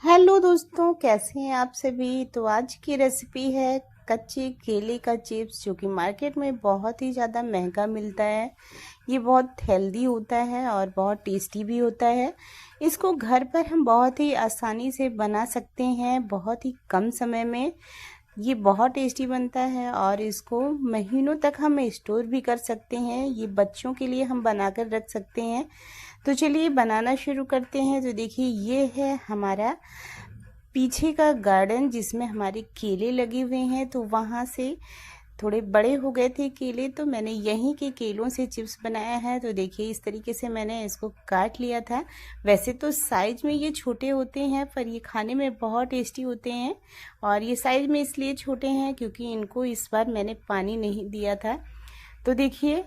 Hello दोस्तों, कैसे हैं आप सभी। तो आज की रेसिपी है कच्चे केले का चिप्स, जो कि मार्केट में बहुत ही ज़्यादा महंगा मिलता है। ये बहुत हेल्दी होता है और बहुत टेस्टी भी होता है। इसको घर पर हम बहुत ही आसानी से बना सकते हैं, बहुत ही कम समय में। ये बहुत टेस्टी बनता है और इसको महीनों तक हम स्टोर भी कर सकते हैं। ये बच्चों के लिए हम बनाकर रख सकते हैं। तो चलिए बनाना शुरू करते हैं। तो देखिए, ये है हमारा पीछे का गार्डन जिसमें हमारे केले लगे हुए हैं। तो वहाँ से थोड़े बड़े हो गए थे केले, तो मैंने यहीं के केलों से चिप्स बनाया है। तो देखिए, इस तरीके से मैंने इसको काट लिया था। वैसे तो साइज में ये छोटे होते हैं, पर ये खाने में बहुत टेस्टी होते हैं। और ये साइज में इसलिए छोटे हैं क्योंकि इनको इस बार मैंने पानी नहीं दिया था। तो देखिए,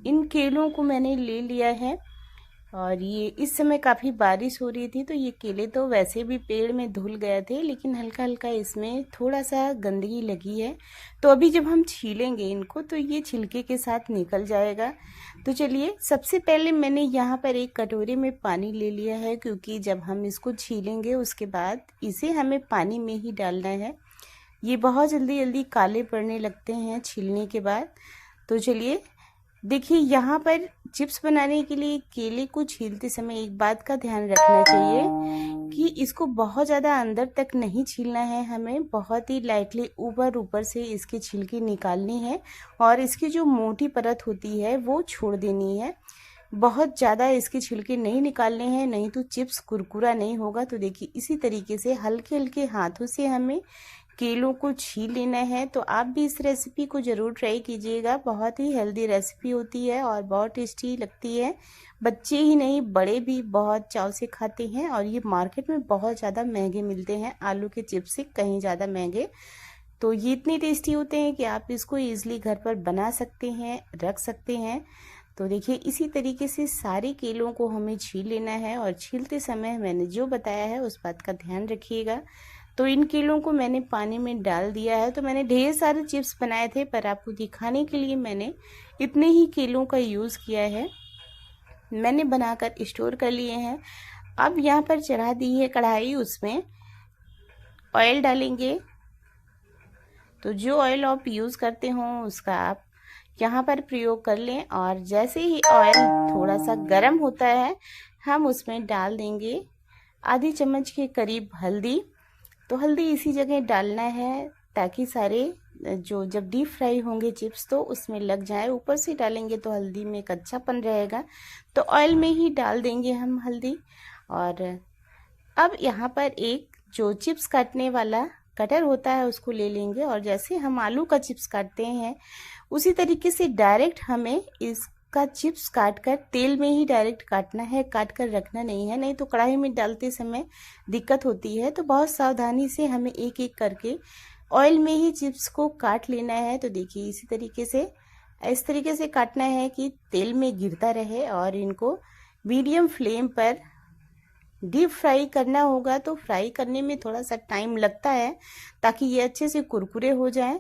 इन केलों को मैंने ले लिया है। और ये इस समय काफ़ी बारिश हो रही थी, तो ये केले तो वैसे भी पेड़ में धुल गए थे, लेकिन हल्का हल्का इसमें थोड़ा सा गंदगी लगी है। तो अभी जब हम छीलेंगे इनको तो ये छिलके के साथ निकल जाएगा। तो चलिए, सबसे पहले मैंने यहाँ पर एक कटोरे में पानी ले लिया है, क्योंकि जब हम इसको छीलेंगे उसके बाद इसे हमें पानी में ही डालना है। ये बहुत जल्दी जल्दी काले पड़ने लगते हैं छीलने के बाद। तो चलिए, देखिए, यहाँ पर चिप्स बनाने के लिए केले को छीलते समय एक बात का ध्यान रखना चाहिए कि इसको बहुत ज़्यादा अंदर तक नहीं छीलना है। हमें बहुत ही लाइटली ऊपर ऊपर से इसके छिलके निकालनी है और इसकी जो मोटी परत होती है वो छोड़ देनी है। बहुत ज़्यादा इसके छिलके नहीं निकालने हैं, नहीं तो चिप्स कुरकुरा नहीं होगा। तो देखिए, इसी तरीके से हल्के हल्के हाथों से हमें केलों को छील लेना है। तो आप भी इस रेसिपी को ज़रूर ट्राई कीजिएगा। बहुत ही हेल्दी रेसिपी होती है और बहुत टेस्टी लगती है। बच्चे ही नहीं, बड़े भी बहुत चाव से खाते हैं। और ये मार्केट में बहुत ज़्यादा महंगे मिलते हैं, आलू के चिप्स से कहीं ज़्यादा महंगे। तो ये इतने टेस्टी होते हैं कि आप इसको ईजिली घर पर बना सकते हैं, रख सकते हैं। तो देखिए, इसी तरीके से सारे केलों को हमें छील लेना है और छीलते समय मैंने जो बताया है उस बात का ध्यान रखिएगा। तो इन केलों को मैंने पानी में डाल दिया है। तो मैंने ढेर सारे चिप्स बनाए थे, पर आपको दिखाने के लिए मैंने इतने ही केलों का यूज़ किया है। मैंने बनाकर स्टोर कर लिए हैं। अब यहाँ पर चढ़ा दी है कढ़ाई, उसमें ऑयल डालेंगे। तो जो ऑयल आप यूज़ करते हो उसका आप यहाँ पर प्रयोग कर लें। और जैसे ही ऑयल थोड़ा सा गर्म होता है, हम उसमें डाल देंगे आधी चम्मच के करीब हल्दी। तो हल्दी इसी जगह डालना है ताकि सारे जो जब डीप फ्राई होंगे चिप्स तो उसमें लग जाए। ऊपर से डालेंगे तो हल्दी में एक अच्छापन रहेगा। तो ऑयल में ही डाल देंगे हम हल्दी। और अब यहाँ पर एक जो चिप्स काटने वाला कटर होता है उसको ले लेंगे, और जैसे हम आलू का चिप्स काटते हैं उसी तरीके से डायरेक्ट हमें इसका चिप्स काट कर तेल में ही डायरेक्ट काटना है, काट कर रखना नहीं है। नहीं तो कढ़ाई में डालते समय दिक्कत होती है। तो बहुत सावधानी से हमें एक एक करके ऑयल में ही चिप्स को काट लेना है। तो देखिए, इस तरीके से काटना है कि तेल में गिरता रहे। और इनको मीडियम फ्लेम पर डीप फ्राई करना होगा। तो फ्राई करने में थोड़ा सा टाइम लगता है ताकि ये अच्छे से कुरकुरे हो जाएं।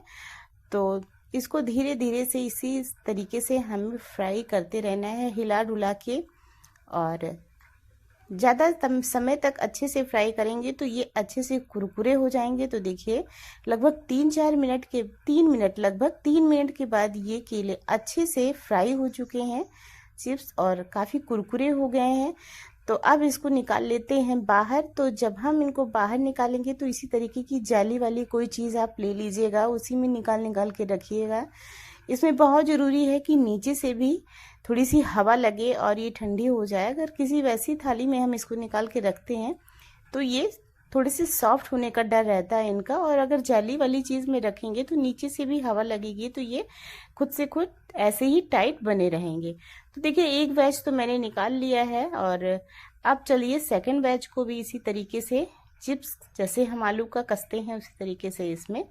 तो इसको धीरे धीरे से इसी तरीके से हमें फ्राई करते रहना है, हिला डुला के। और ज़्यादा समय तक अच्छे से फ्राई करेंगे तो ये अच्छे से कुरकुरे हो जाएंगे। तो देखिए, लगभग 3 मिनट के बाद ये केले अच्छे से फ्राई हो चुके हैं चिप्स, और काफ़ी कुरकुरे हो गए हैं। तो अब इसको निकाल लेते हैं बाहर। तो जब हम इनको बाहर निकालेंगे तो इसी तरीके की जाली वाली कोई चीज़ आप ले लीजिएगा, उसी में निकाल निकाल के रखिएगा। इसमें बहुत ज़रूरी है कि नीचे से भी थोड़ी सी हवा लगे और ये ठंडी हो जाए। अगर किसी वैसी थाली में हम इसको निकाल के रखते हैं तो ये थोड़े से सॉफ्ट होने का डर रहता है इनका। और अगर जाली वाली चीज़ में रखेंगे तो नीचे से भी हवा लगेगी, तो ये खुद से खुद ऐसे ही टाइट बने रहेंगे। तो देखिए, एक बैच तो मैंने निकाल लिया है। और अब चलिए, सेकंड बैच को भी इसी तरीके से चिप्स जैसे हम आलू का कसते हैं उसी तरीके से इसमें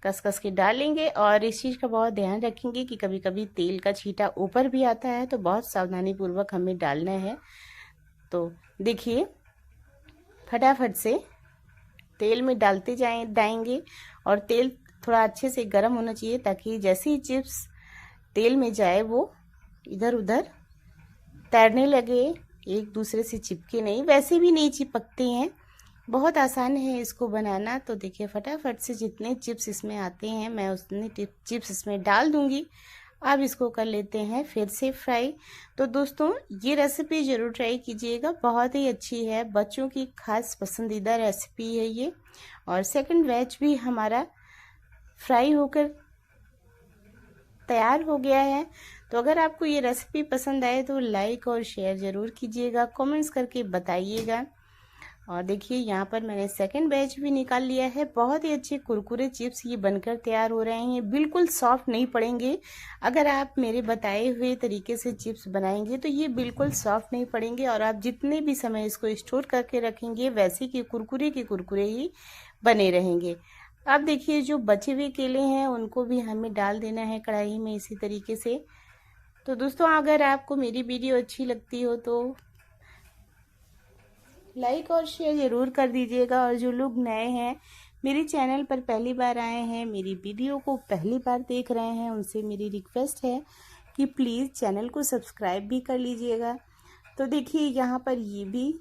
कस कस के डालेंगे। और इस चीज़ का बहुत ध्यान रखेंगे कि कभी कभी तेल का छींटा ऊपर भी आता है, तो बहुत सावधानी पूर्वक हमें डालना है। तो देखिए, फटाफट से तेल में डालते जाएंगे। और तेल थोड़ा अच्छे से गर्म होना चाहिए ताकि जैसे ही चिप्स तेल में जाए वो इधर उधर तैरने लगे, एक दूसरे से चिपके नहीं। वैसे भी नहीं चिपकते हैं, बहुत आसान है इसको बनाना। तो देखिए फटाफट से जितने चिप्स इसमें आते हैं मैं उतने चिप्स इसमें डाल दूंगी। अब इसको कर लेते हैं फिर से फ्राई। तो दोस्तों ये रेसिपी ज़रूर ट्राई कीजिएगा, बहुत ही अच्छी है, बच्चों की खास पसंदीदा रेसिपी है ये। और सेकंड बैच भी हमारा फ्राई होकर तैयार हो गया है। तो अगर आपको ये रेसिपी पसंद आए तो लाइक और शेयर ज़रूर कीजिएगा, कमेंट्स करके बताइएगा। और देखिए यहाँ पर मैंने सेकंड बैच भी निकाल लिया है। बहुत ही अच्छे कुरकुरे चिप्स ये बनकर तैयार हो रहे हैं, बिल्कुल सॉफ्ट नहीं पड़ेंगे। अगर आप मेरे बताए हुए तरीके से चिप्स बनाएंगे तो ये बिल्कुल सॉफ्ट नहीं पड़ेंगे और आप जितने भी समय इसको स्टोर करके रखेंगे वैसे के कुरकुरे ही बने रहेंगे। अब देखिए जो बचे हुए केले हैं उनको भी हमें डाल देना है कढ़ाई में इसी तरीके से। तो दोस्तों अगर आपको मेरी वीडियो अच्छी लगती हो तो लाइक और शेयर ज़रूर कर दीजिएगा। और जो लोग नए हैं मेरे चैनल पर पहली बार आए हैं, मेरी वीडियो को पहली बार देख रहे हैं, उनसे मेरी रिक्वेस्ट है कि प्लीज़ चैनल को सब्सक्राइब भी कर लीजिएगा। तो देखिए यहाँ पर ये भी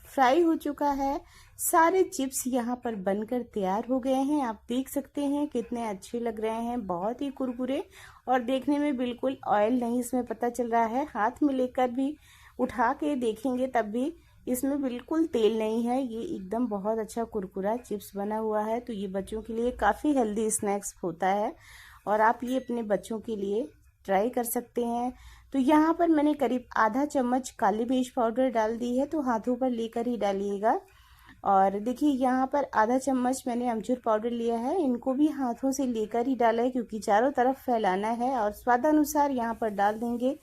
फ्राई हो चुका है, सारे चिप्स यहाँ पर बनकर तैयार हो गए हैं। आप देख सकते हैं कितने अच्छे लग रहे हैं, बहुत ही कुरकुरे और देखने में बिल्कुल ऑयल नहीं इसमें पता चल रहा है। हाथ में लेकर भी उठा के देखेंगे तब भी इसमें बिल्कुल तेल नहीं है। ये एकदम बहुत अच्छा कुरकुरा चिप्स बना हुआ है। तो ये बच्चों के लिए काफ़ी हेल्दी स्नैक्स होता है और आप ये अपने बच्चों के लिए ट्राई कर सकते हैं। तो यहाँ पर मैंने करीब आधा चम्मच काली मिर्च पाउडर डाल दी है, तो हाथों पर लेकर ही डालिएगा। और देखिए यहाँ पर आधा चम्मच मैंने अमचूर पाउडर लिया है, इनको भी हाथों से लेकर ही डाला है क्योंकि चारों तरफ फैलाना है। और स्वादानुसार यहाँ पर डाल देंगे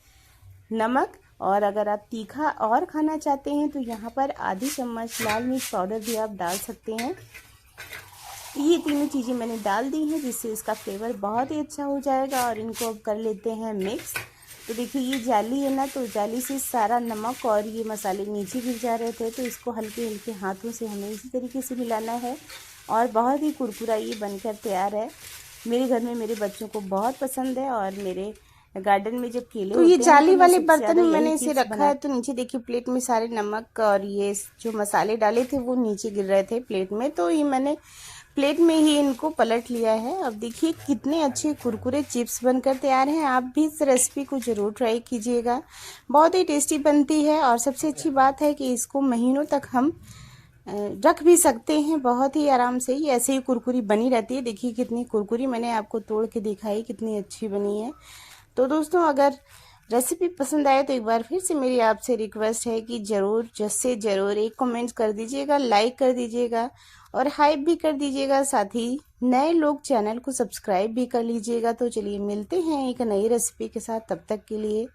नमक। और अगर आप तीखा और खाना चाहते हैं तो यहाँ पर आधी चम्मच लाल मिर्च पाउडर भी आप डाल सकते हैं। ये तीनों चीज़ें मैंने डाल दी हैं जिससे इसका फ्लेवर बहुत ही अच्छा हो जाएगा। और इनको अब कर लेते हैं मिक्स। तो देखिए ये जाली है ना, तो जाली से सारा नमक और ये मसाले नीचे गिर जा रहे थे, तो इसको हल्के हल्के हाथों से हमें इसी तरीके से मिलाना है। और बहुत ही कुरकुरा ये बनकर तैयार है। मेरे घर में मेरे बच्चों को बहुत पसंद है और मेरे गार्डन में जब केले तो ये जाली वाले बर्तन में मैंने इसे रखा है। तो नीचे देखिए प्लेट में सारे नमक और ये जो मसाले डाले थे वो नीचे गिर रहे थे प्लेट में, तो ये मैंने प्लेट में ही इनको पलट लिया है। अब देखिए कितने अच्छे कुरकुरे चिप्स बनकर तैयार हैं। आप भी इस रेसिपी को ज़रूर ट्राई कीजिएगा, बहुत ही टेस्टी बनती है। और सबसे अच्छी बात है कि इसको महीनों तक हम रख भी सकते हैं बहुत ही आराम से, ये ऐसे ही कुरकुरी बनी रहती है। देखिए कितनी कुरकुरी मैंने आपको तोड़ के दिखाई, कितनी अच्छी बनी है। तो दोस्तों अगर रेसिपी पसंद आए तो एक बार फिर से मेरी आपसे रिक्वेस्ट है कि ज़रूर एक कमेंट कर दीजिएगा, लाइक कर दीजिएगा और हाइप भी कर दीजिएगा। साथ ही नए लोग चैनल को सब्सक्राइब भी कर लीजिएगा। तो चलिए मिलते हैं एक नई रेसिपी के साथ, तब तक के लिए